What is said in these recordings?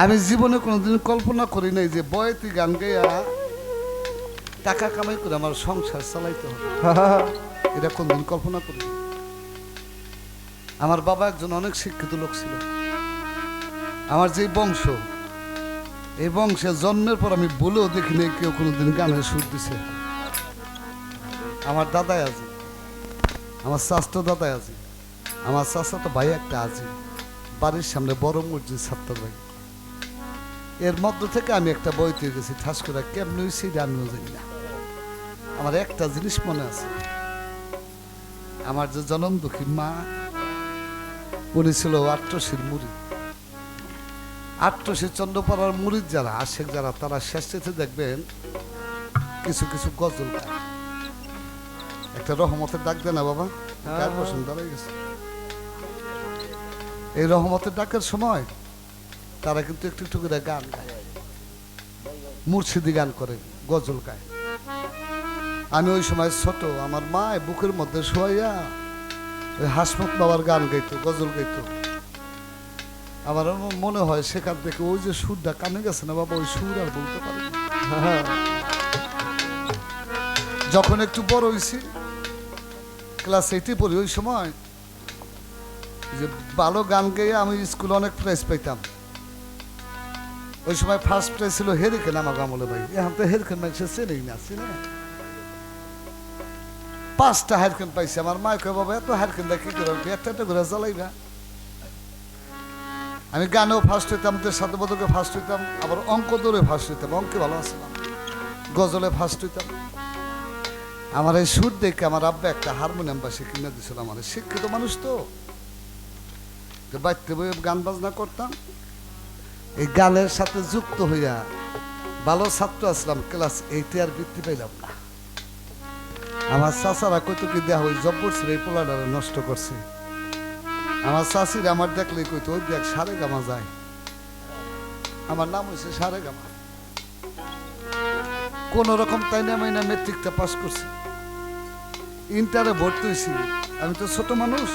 আমি জীবনে কোনোদিন কল্পনা করি নাই যে বয়েতে গান গাইয়া টাকা কামাই করে আমার সংসার চালাইতে হবে। এটা কোনদিন কল্পনা করি। আমার বাবা একজন অনেক শিক্ষিত লোক ছিল। আমার যে বংশ, এই বংশে জন্মের পর আমি বলেও দেখিনি কেউ কোনোদিন গানের সুর দিছে। আমার দাদাই আছে, আমার চাচতো দাদাই আছে, আমার চাচাতো ভাই একটা আছে, বাড়ির সামনে বড় মসজিদ ছাত্র ভাই। এর মধ্য থেকে আমি একটা বইতে গেছি, ঠাস করে কেমন হয়েছি আমিও জানি না। আমার একটা জিনিস মনে আছে, আমার যে জনম দুঃখী মা, উনি ছিল আট্টশীর মুড়ি। আট্টশীর চন্দ্রপাড়ার মুড়ির যারা আশেক যারা, তারা শেষে দেখবেন কিছু কিছু গজল গায়। একটা রহমতের ডাক দেয় না বাবা, দাঁড়াই গেছে। এই রহমতের ডাকের সময় তারা কিন্তু একটু একটু করে গান গায়, মুর্শিদি গান করে, গজল গায়। আমি ওই সময় ছোট, আমার মা বুকের মধ্যে শোয়াইয়া ওই হাসমত বাবার গান গাইতো, গজল গাইতো। আমার মনে হয় সেখান থেকে ওই যে সুরটা কানে গেছে না বাবা, ওই সুর আর বলতে পারি। যখন একটু বড় হয়েছি, ক্লাস 8-এ পড়ি, ওই সময় যে ভালো গান গেয়ে আমি স্কুলে অনেক প্রাইজ পাইতাম। ওই সময় ফার্স্ট প্রাইজ ছিল হেরিকেন আমার আমলে ভাই। এখন তো হেরিকেন মানুষের চেনেই না, চিনে 5টা হেরিকেন পাইছি। আমার মা কয় বাবা এত হেরিকেন কি করে, একটা একটা করে জ্বালাইবা। আমি গানেও ফার্স্ট হইতাম, সাথে পদকে ফার্স্ট হইতাম, আবার অঙ্ক দৌড়ে ফার্স্ট হইতাম, অঙ্কে ভালো আসলাম, গজলে ফার্স্ট হইতাম। আমার এই সুর দেখে আমার আব্বা একটা হারমোনিয়াম বাসে কিনে দিয়েছিল। আমার শিক্ষিত মানুষ তো, বাড়িতে বই গান বাজনা করতাম। এই গানের সাথে যুক্ত হইয়া ভালো ছাত্র আসলাম, ক্লাস 8-এ আর বৃত্তি পাইলাম না। আমার চাচারা কইতো কি দেয়া ওই জব্বর ছিল এই পোলাডারে নষ্ট করছে। আমার চাচিরা আমার দেখলেই কইতো ওই দেখ সারে গামা যায়। আমার নাম হয়েছে সারে গামা। কোন রকম তাই না মাইনা মেট্রিকটা পাস করছি, ইন্টারে ভর্তি হয়েছি। আমি তো ছোট মানুষ।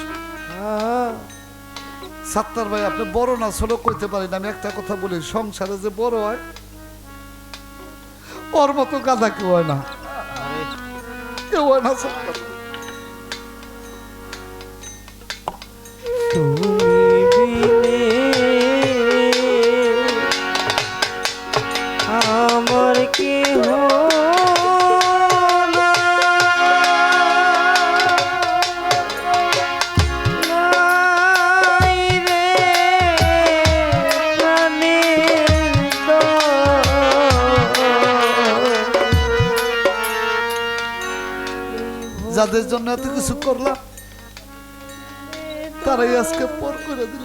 সাত্তার ভাই আপনি বড় না ছোট কইতে পারেন, আমি একটা কথা বলি, সংসারে যে বড় হয় ওর মতো গাধা কেউ হয় না, কেউ হয় না। আমার কি যাদের জন্য এত কিছু করলাম তারাই আজকে পর করে দিল।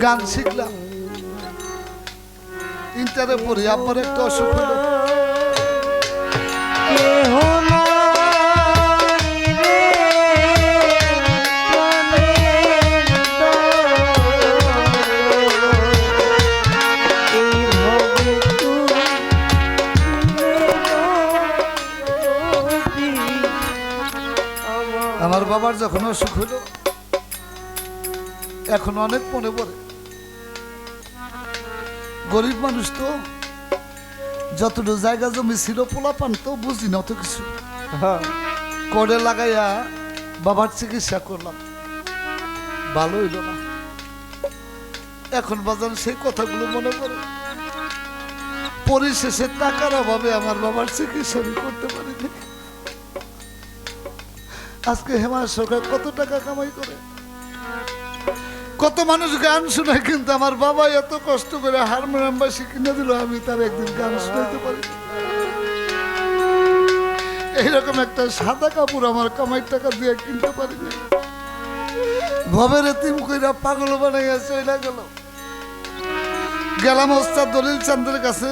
গান শিখলাম, ইন্টারে পড়ি, আব্বার একটা অসুখ হলো। আমার বাবার যখন অসুখ হলো, এখন অনেক মনে পড়ে। গরিব মানুষ তো, যতটুকু জায়গা জমি ছিল পোলাপান তো বুঝি না অত কিছু, করে লাগাইয়া বাবার চিকিৎসা করলাম, ভালো হইল না। এখন বাজান সেই কথাগুলো মনে পড়ে। পরিশেষে টাকার অভাবে আমার বাবার চিকিৎসা আমি করতে পারিনি। আজকে হেমার সরকার কত টাকা কামাই করে, কত মানুষ গান শোনায়, কিন্তু আমার বাবা এত কষ্ট করে হারমোনিয়াম বাসি কিনে দিল, আমি তার একদিন গান শোনাতে পারি। এইরকম একটা সাদা কাপড় আমার কামাই টাকা দিয়ে কিনতে পারিনি। ভবের এতিম কইরা পাগল বানাইয়া চইলা গেল। গেলাম ওস্তাদ দলিল চান্দের কাছে,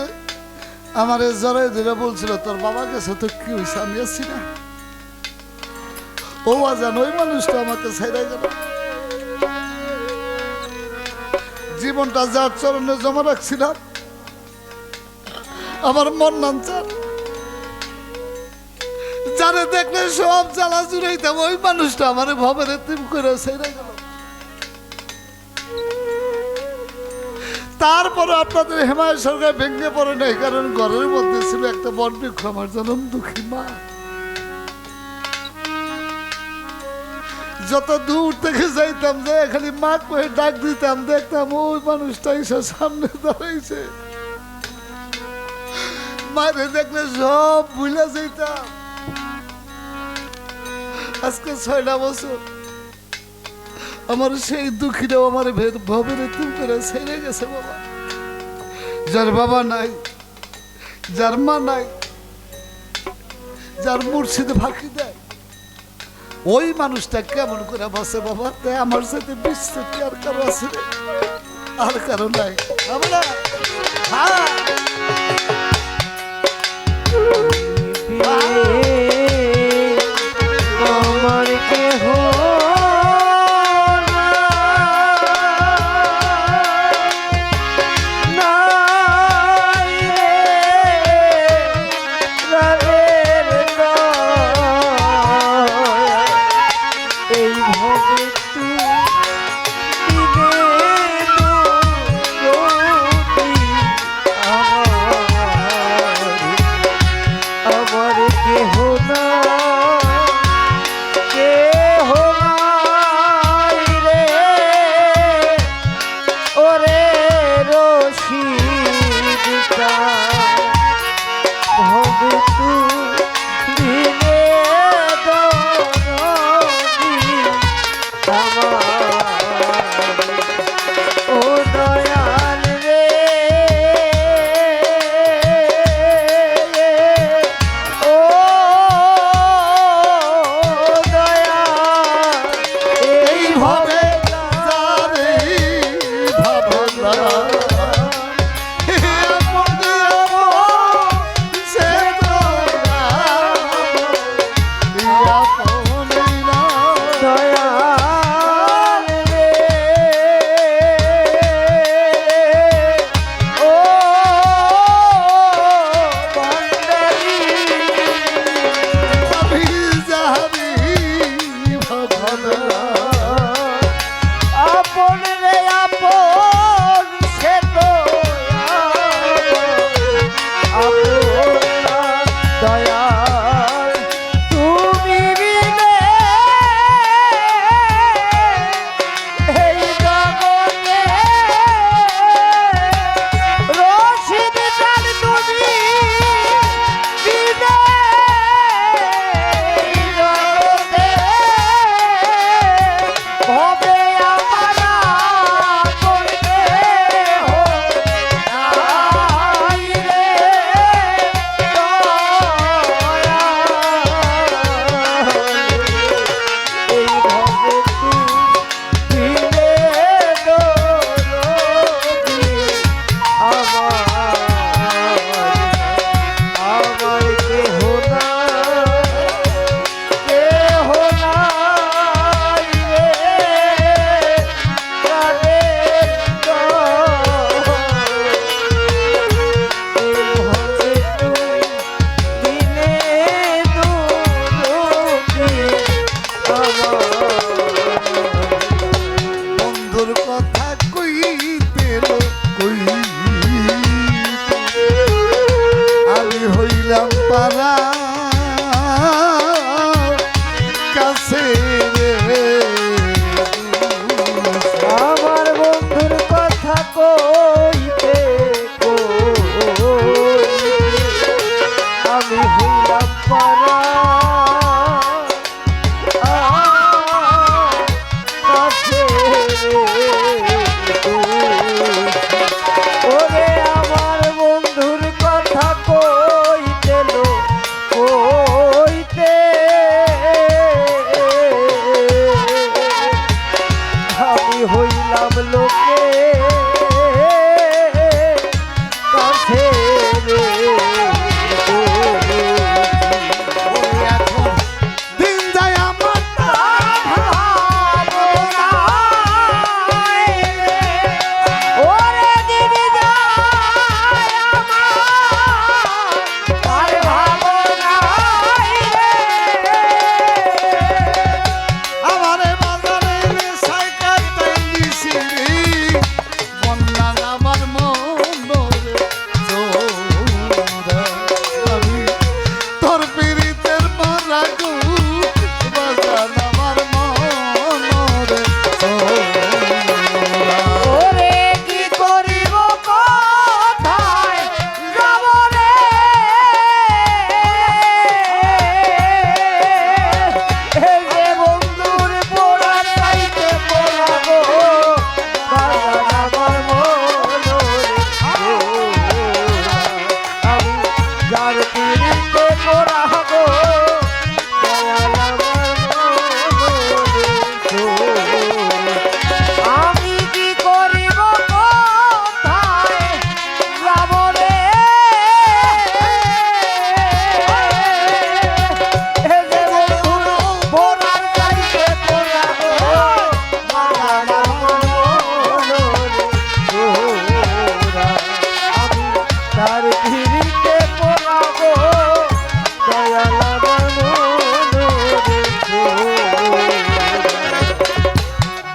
আমার জড়াই ধরে বলছিল তোর বাবা গেছে তো কি হয়েছে, আমি আসছি না। ও আজান ওই মানুষটা আমাকে ছেড়ে গেল। জীবনটা যার চরণে জমা রাখছিলাম, আমার মন নাম চার, যারে দেখলে সব জ্বালা জুড়াইতাম, ওই মানুষটা আমার ভবের এতিম করে ছেড়ে গেল। তারপরে আপনাদের হেমায় সরকার ভেঙে পড়ে নাই, কারণ ঘরের মধ্যে ছিল একটা বটবৃক্ষ। আমার জনম দুঃখী মা যত দূর থেকে যাইতাম, যে খালি মা কয়ে ডাক দিতাম, দেখতাম ওই মানুষটা এসে সামনে দাঁড়াইছে। মারে দেখলে সব ভুলে যাইতাম। আজকে 6টা বছর আমার সেই দুঃখীরাও আমার ভবের তুম করে ছেড়ে গেছে। বাবা, যার বাবা নাই, যার মা নাই, যার মুর্শিদে ফাঁকি দেয়, ওই মানুষটা কেমন করে বসে বাবা? তাই আমার সাথে বিশ্বের কি আর কারো আছে? আর কারো নাই। আমরা আমার কেহ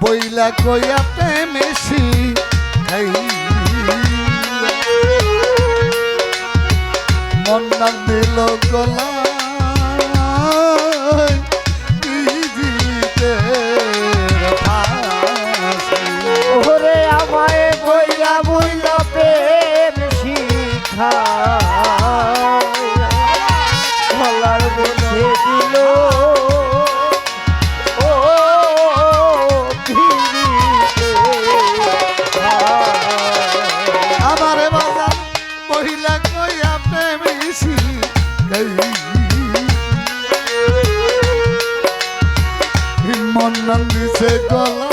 বইলা কইয়া প্রেমেশি মন না দিল গলা ওরে আমায় বইলা বইলা প্রেম শিখা গলার মধ্যে দিল ও পিরিতে আমার বাজার মহিলা কইয়া প্রেমেশি মন নাম দিছে গলা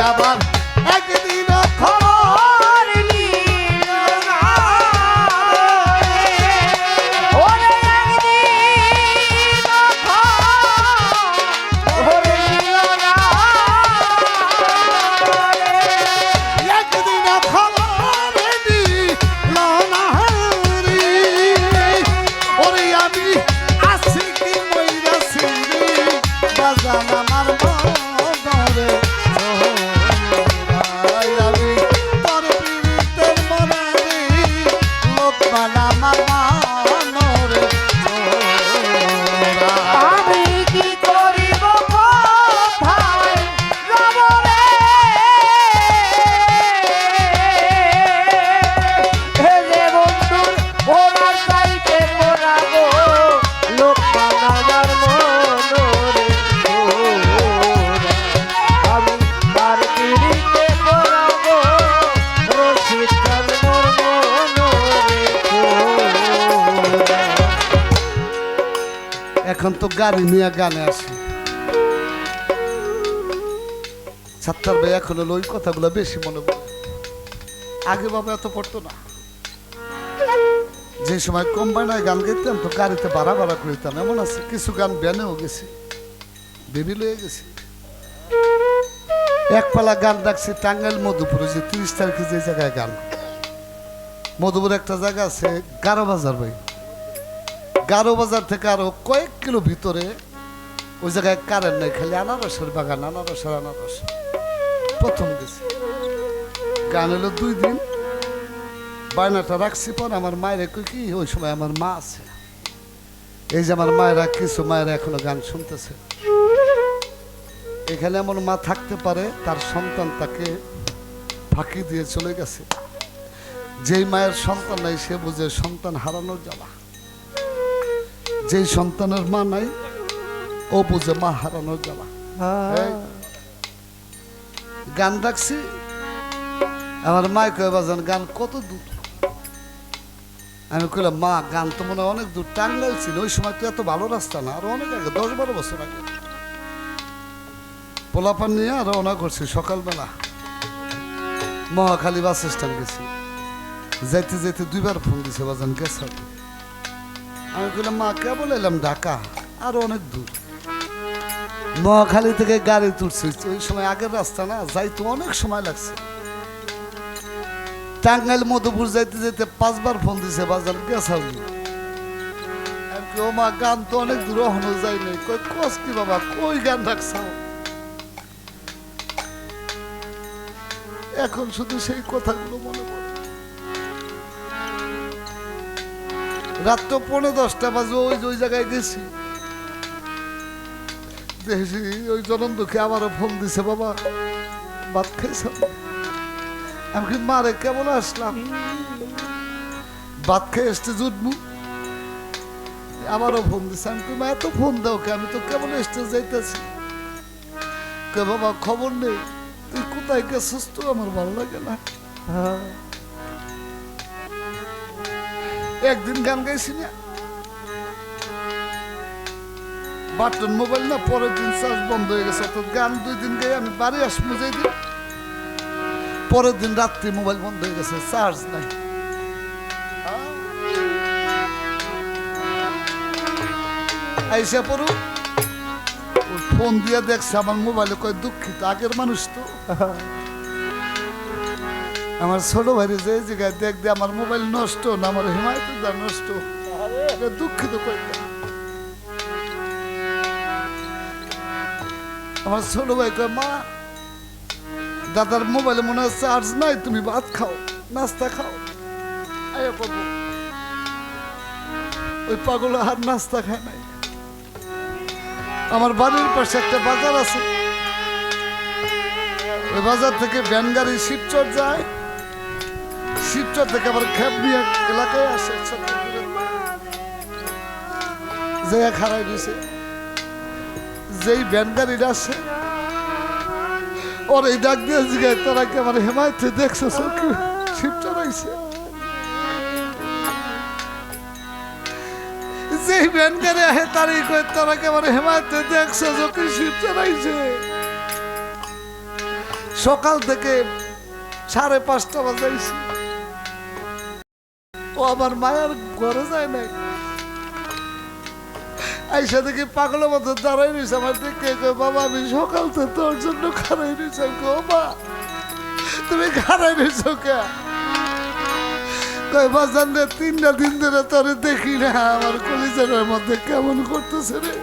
আবার একদিন খবর নিল না ওরে একদিন খবর নিল না একদিন খবর নিল না ওরে আমি আছি কি মইরাছি বাজান আমার মনে আমি কি করিব কোথায় যাব রে হে যে বন্ধুর ওনার চাইতে পড়াবো লোক আমার মনরে আমি তার পিড়িতে পড়াবো রসিদ মোর মনরে এখন তো গাড়ি নিয়ে গানে আসি ছাত্তার ভাই এখন হলো ওই কথাগুলো বেশি মনে পড়ে আগে বাবা এত পড়তো না যে সময় কোম্পানির গান গাইতাম তো গাড়িতে ভাড়া ভাড়া করিতাম এমন আছে কিছু গান ব্যানেও গেছি বেবি লয়ে গেছি এক পালা গান রাখছি টাঙ্গাইল মধুপুরে যে 30 তারিখে যে জায়গায় গান মধুপুর একটা জায়গা আছে 11 বাজার ভাই 11 বাজার থেকে আরো কয়েক কিলো ভিতরে ওই জায়গায় কারেন্ট নাই খালি আনারসের বাগান আনারসের আনারস প্রথম গেছি গান হলো 2 দিন বায়নাটা রাখছি পর আমার মায়ের কই কি ওই সময় আমার মা আছে এই যে আমার মায়েরা কিছু মায়েরা এখনো গান শুনতেছে এখানে এমন মা থাকতে পারে তার সন্তান তাকে ফাঁকি দিয়ে চলে গেছে যেই মায়ের সন্তান নাই সে বুঝে সন্তান হারানোর জ্বালা যেই সন্তানের মা নাই ও বুঝে মা হারানোর জ্বালা গান রাখছি আমার মায় কয়ে বাজান গান কত দূর আমি কইলাম মা গান তো মনে হয় অনেক দূর টাঙ্গাইল ছিল ওই সময় তো এত ভালো রাস্তা না আরো অনেক আগে 10-12 বছর আগে পোলাপান নিয়ে রওনা করছি সকালবেলা মহাখালী বাস স্ট্যান্ড গেছি যাইতে যাইতে 2বার ফোন দিছে বাজান গেছে আমি কইলাম মা কেবল এলাম ঢাকা আরো অনেক দূর মহাখালী থেকে গাড়ি তুলছি ওই সময় আগের রাস্তা না যাইতে অনেক সময় লাগছে টাঙ্গাইল মধুপুর যাইতে যেতে 5বার ফোন দিছে বাজার গেছে ও মা গান তো অনেক দূর হনো যাই নাই কই কস কি বাবা কই গান রাখছাও এখন শুধু সেই কথাগুলো মনে পড়ে রাত তো 10:45 বাজে ওই জায়গায় গেছি দেখছি ওই জনন্দুকে আমারও ফোন দিছে বাবা ভাত খাইছ আমি কি মারে কেমন আসলাম ভাত খেয়ে এসতে জুটবো আমারও ফোন দিছে আমি কি মা এত ফোন দাও কে আমি তো কেমন এসতে যাইতেছি কে বাবা খবর নেই তুই কোথায় গেছিস তো আমার ভালো লাগে না একদিন গান গাইছি না বাটন মোবাইল না পরের দিন চার্জ বন্ধ হয়ে গেছে তো গান 2 দিন গাই আমি বাড়ি আসবো যেই দিন পরের দিন রাত্রি মোবাইল বন্ধ হয়ে গেছে চার্জ নাই আইসা পড়ু ফোন দিয়ে দেখছে আমার মোবাইলে কয় দুঃখিত আগের মানুষ তো আমার ছোট ভাই যে জায়গায় দেখ দিয়ে আমার মোবাইল নষ্ট না আমার হিমায়তদার নষ্ট এটা দুঃখিত কইতাম। আমার ছোট ভাই কয়, মা দাদার মোবাইলে মনে হয় চার্জ নাই, তুমি ভাত খাও, নাস্তা খাও। আয়া করবো ওই পাগল আর নাস্তা খায় নাই। আমার বাড়ির পাশে একটা বাজার আছে, ওই বাজার থেকে ভ্যান গাড়ি শিবচর যায়, শিবচর থেকে আবার খেপনিয়া এলাকায় আসে, যে খারাই দিছে। যেই ভ্যান গাড়িটা আসে ওর এই ডাক দিয়ে জিগায়, তোরা কি আমার হেমায়তে দেখছো শিবচর আইছে? যেই ভ্যান গাড়ি আহে তারই কয়, তোরা কি আমার হেমায়তে দেখছো যখন শিবচর আইছে? সকাল থেকে 5:30 বাজাইছে, ও আমার মায়ের ঘরে যায় নাই। আইসা দেখি পাগলের মতো দাঁড়াই রয়েছে আমার দিকে, বাবা আমি সকাল থেকে তোর জন্য খারাই রয়েছে। গো মা তুমি খারাই রয়েছো কে? কই বাজান রে, 3টা দিন ধরে তোরে দেখি না, আমার কলিজার মধ্যে কেমন করতেছে রে।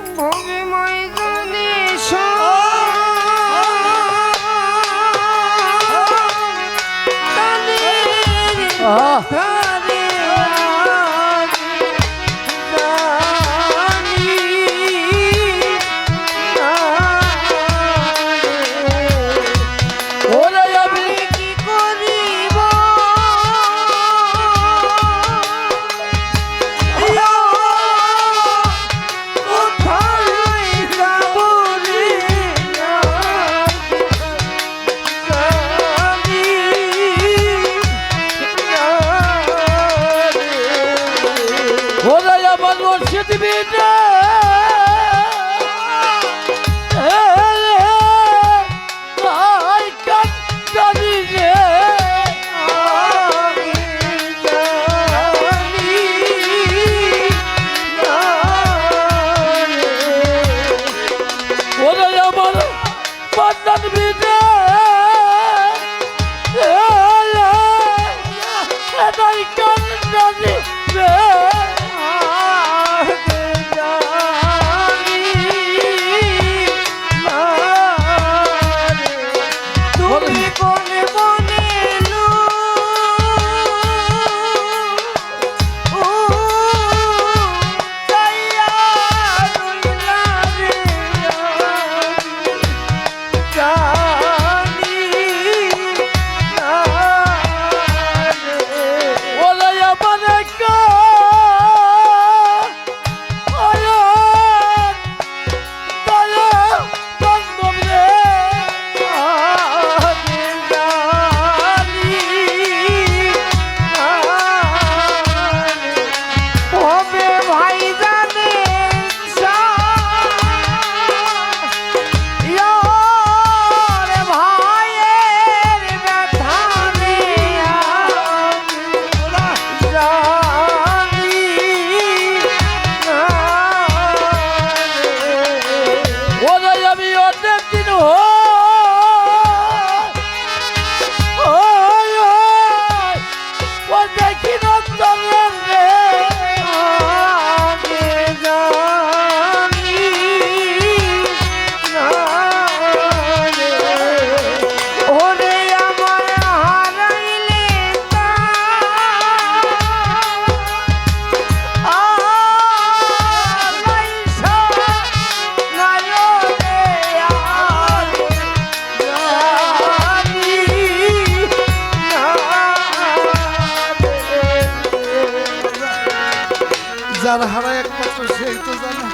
যার হারায় একমাত্র সেই তো জানে।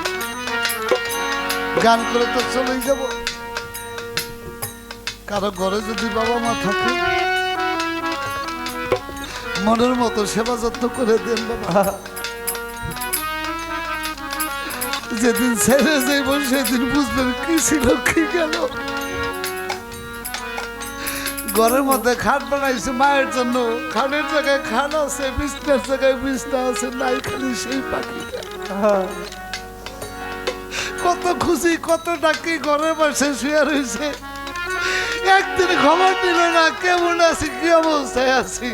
গান করে তো চলেই যাব। কারো ঘরে যদি বাবা মা থাকে, মনের মতো সেবা যত্ন করে দেন বাবা। যেদিন ছেড়ে যাইব সেদিন বুঝবেন কি ছিল কি গেল। ঘরের মধ্যে খাট বানাইছে মায়ের জন্য, খাটের জায়গায় খাট আছে, বিছনার জায়গায় বিছনা আছে, নাই খালি সেই পাখিটা। কত খুশি, কত ডাকি, ঘরের পাশে শুয়ে রয়েছে। একদিন খবর দিল না কেমন আছি, কি অবস্থায় আছি।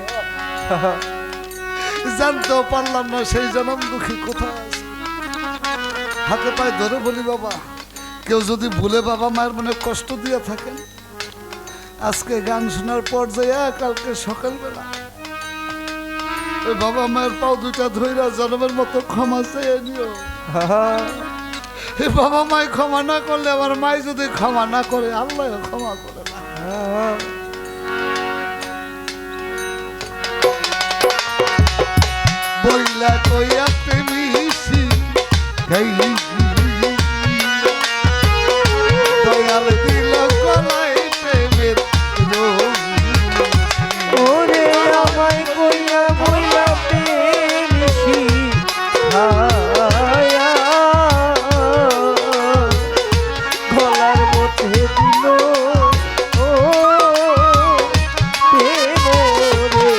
জানতেও পারলাম না সেই জনম দুঃখী কোথায় আছে। হাতে পায়ে ধরে বলি বাবা, কেউ যদি ভুলে বাবা মায়ের মনে কষ্ট দিয়ে থাকেন, আজকে গান শোনার পর যাইয়া কালকে সকালবেলা ওই বাবা মায়ের পাও দুইটা ধইরা জনমের মতো ক্ষমা চেয়ে নিও। এই বাবা মায় ক্ষমা না করলে, আমার মাই যদি ক্ষমা না করে, আল্লাহ ক্ষমা করে না। বইলা কইয়া প্রেমিসি দয়াল দিল গলায় প্রেমের রোগ। ওরে আমায় কইয়া বইয়া প্রেমিসি ছায়া গলার মধ্যে দিল ও প্রেম রে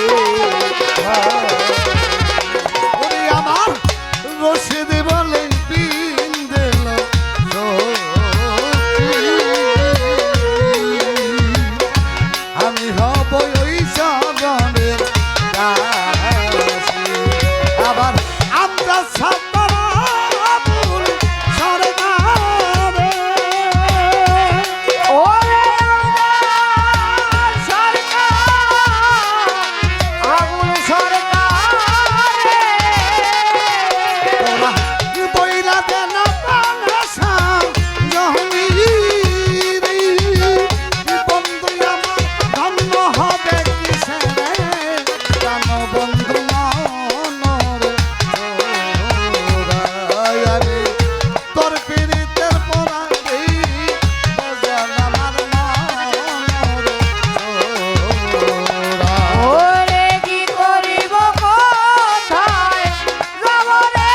ওরে আমার রশিদ বলে বিন দিল আমি হব ওই চরণের দাসী। আবার আমরা সাতরাপুর সরকারে ওরে আমার সরকার আগুন সরকারে তোরা বইলা দেন বাংলাদেশা জহনীর বন্ধু আমার ধন্য হবে কিসে জান বন্ধু মনরে আমি তোর পীড়িতের পরা দেই বাজান আমার মনরে ওরে কি করিব কোথায় যাব রে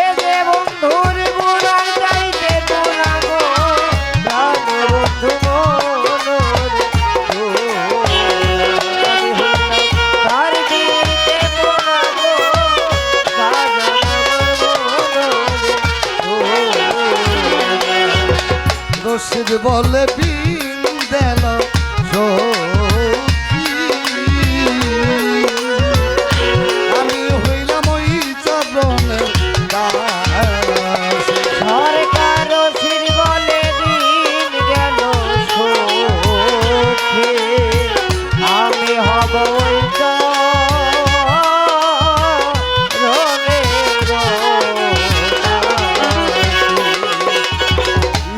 এ যে বন্ধুর বুড়ার চাইতে তোরা গো প্রাণ বন্ধু মনোরে আমি হইলাম তার দিতে তোরা গো প্রাণ মনোরে রশিদ বলে বিন দেল সখী আমি হইলাম ওই চরণের দাসী। সরকার শির বলে দিন গেল সখী আমি হব ওই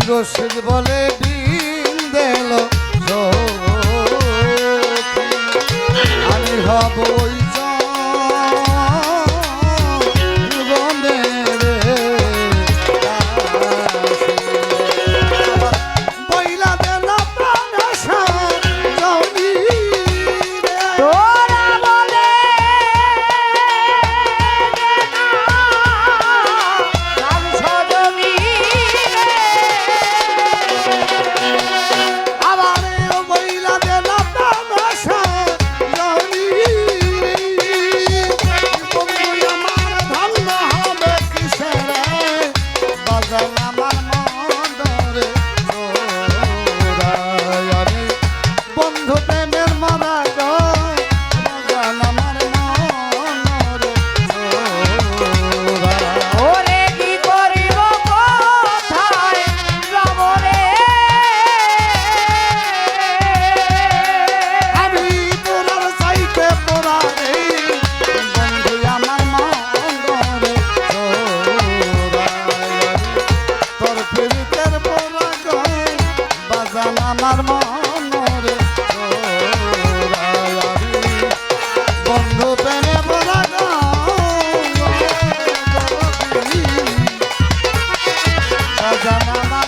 রশিদ বলে বিন দেল সখী আমি হব ওই চরণের দাসী। বইলা দেন বাংলাদেশা জহনীর তোরা বলে আবার বইলা দেন বাংলাদেশা জহনীর বন্ধু আমার ধন্য হবে কিসে বাজান আমার মনরে আমি বন্ধু প্রেমের মারা যায় বাজান আমার মনরে ওরে কি করিব কোথায় যাব রে আমি তোরার চাইতে তোরা নেই বন্ধু আমার মনরে তোর ফিরিতের পোড়া গয় বাজান আমার মনরে বন্ধু প্রেমে পোড়া গয় বাজান আমার